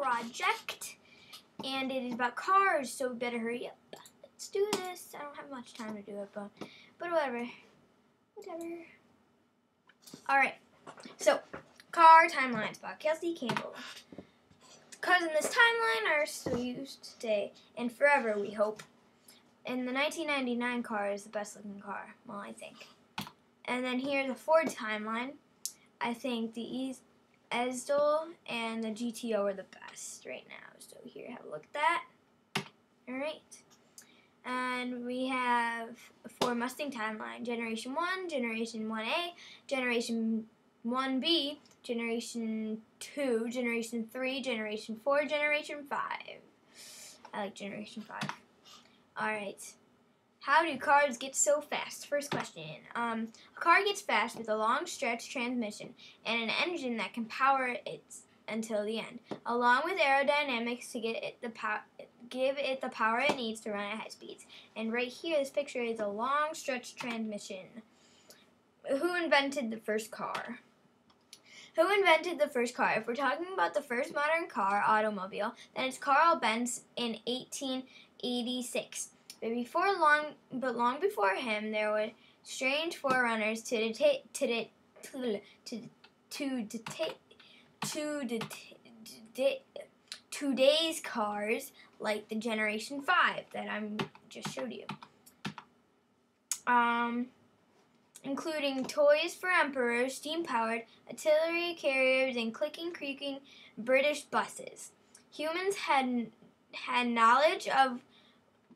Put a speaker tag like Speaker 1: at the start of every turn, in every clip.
Speaker 1: project, and it is about cars, so we better hurry up. Let's do this. I don't have much time to do it, but whatever. Alright, so car timelines by Kelsie Campbell. Cars in this timeline are still used today and forever, we hope. And the 1999 car is the best looking car, well, I think. And then here's the Ford timeline. I think the Esdal and the GTO are the best right now. So here, have a look at that. Alright. And we have a Ford Mustang timeline. Generation 1, Generation 1A, Generation 1B, Generation 2, Generation 3, Generation 4, Generation 5. I like Generation 5. Alright. How do cars get so fast? First question. A car gets fast with a long stretch transmission and an engine that can power it until the end, along with aerodynamics to give it the power it needs to run at high speeds. And right here, this picture is a long stretch transmission. Who invented the first car? Who invented the first car? If we're talking about the first modern car, automobile, then it's Carl Benz in 1886. But long before him, there were strange forerunners to today's cars, like the Generation 5 that I just showed you. Including toys for emperors, steam-powered artillery carriers, and clicking, creaking British buses. Humans had knowledge of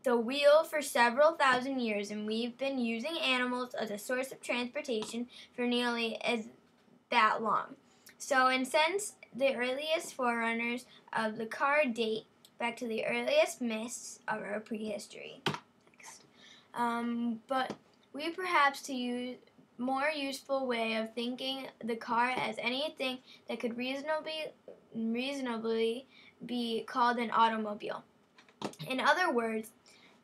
Speaker 1: the wheel for several thousand years, and we've been using animals as a source of transportation for nearly as that long. So, in sense, the earliest forerunners of the car date back to the earliest myths of our prehistory. Next. But we perhaps to use more useful way of thinking the car as anything that could reasonably be called an automobile. In other words,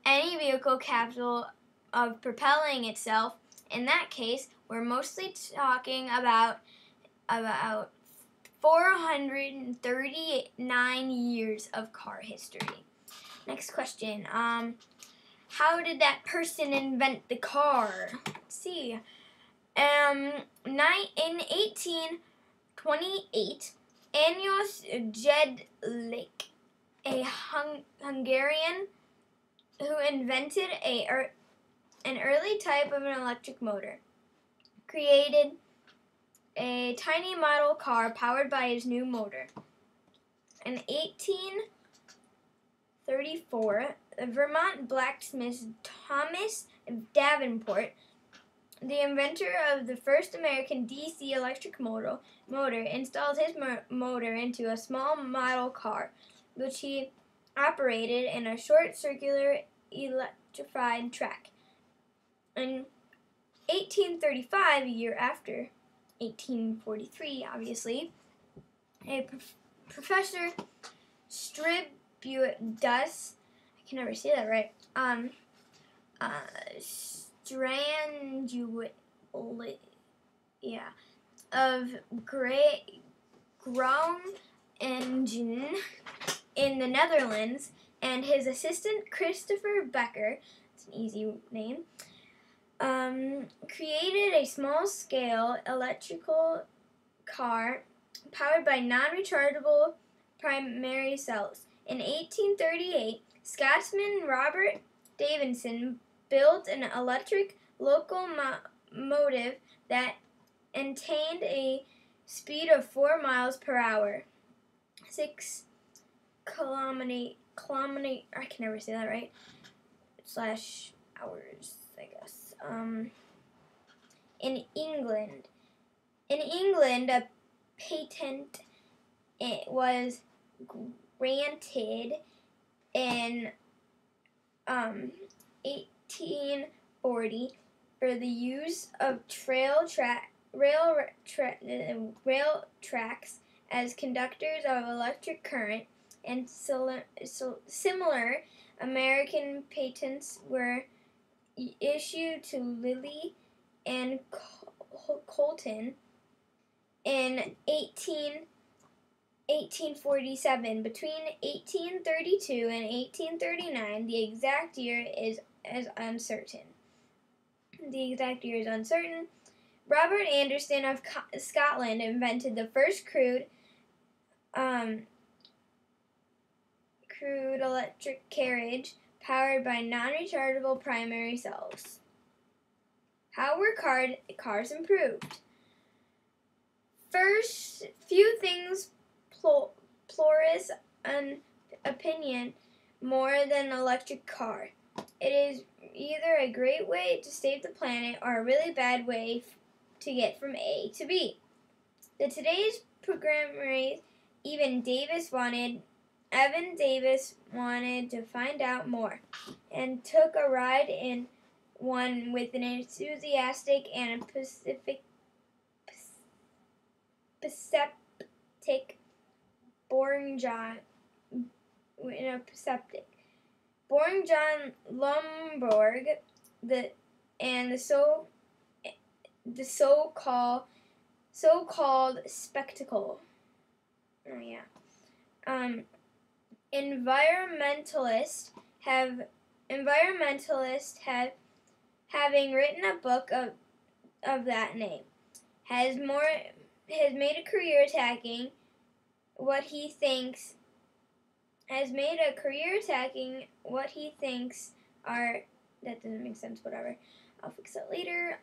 Speaker 1: any vehicle capable of propelling itself. In that case, we're mostly talking about 439 years of car history. Next question. How did that person invent the car? Let's see. In 1828, Anios Jedlik, a Hungarian who invented an early type of an electric motor, created a tiny model car powered by his new motor. In 1834, the Vermont blacksmith Thomas Davenport, the inventor of the first American DC electric motor, installed his motor into a small model car, which he operated in a short circular electrified track. In 1835, a year after 1843, obviously, a Professor Stribudus, I can never say that right, of Groningen in the Netherlands, and his assistant Christopher Becker, it's an easy name, created a small-scale electrical car powered by non-rechargeable primary cells. In 1838, Scotsman Robert Davidson built an electric locomotive that attained a speed of 4 miles per hour, 6 kilometer, I can never say that right, / hours, I guess. In England, a patent was granted in 1840 for the use of rail tracks as conductors of electric current, and similar American patents were issued to Lilly and Colton in 1847. Between 1832 and 1839, the exact year is uncertain. Robert Anderson of Scotland invented the first crude electric carriage powered by non-rechargeable primary cells. How were cars improved? First, few things pluribus opinion more than an electric car. It is either a great way to save the planet or a really bad way to get from A to B. Today's programmers, Evan Davis wanted to find out more and took a ride in one with an enthusiastic and pacific Boring John Lomborg, the so-called spectacle. Oh yeah. Environmentalists have having written a book of that name has made a career attacking what he thinks are, that doesn't make sense, whatever. I'll fix it later.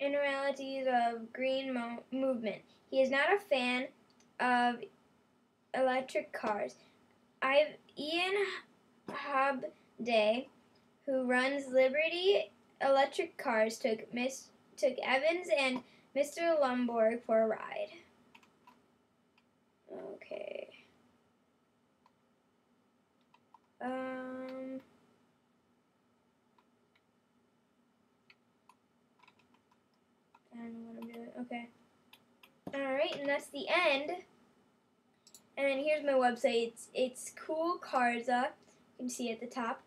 Speaker 1: Inneralities of green movement. He is not a fan of electric cars. Ian Hobday, who runs Liberty Electric Cars, took Evans and Mr. Lomborg for a ride. Okay. I don't know what I'm doing. Okay. Alright, and that's the end. And then here's my website. It's Cool Carza. You can see at the top.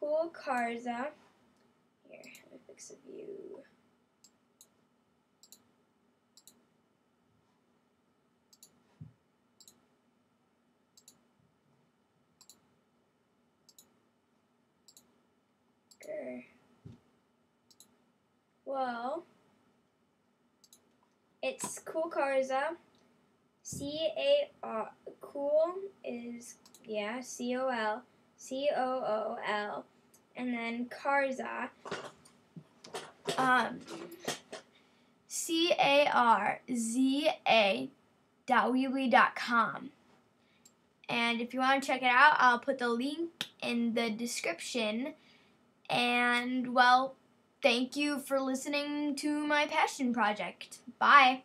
Speaker 1: Cool Carza. Here, let me fix the view. Well, it's Cool Carza. C-A-R. Cool is, yeah, C-O-L. C-O-O-L. And then Carza. CARZA.weebly.com. And if you want to check it out, I'll put the link in the description. And, well, thank you for listening to my passion project. Bye.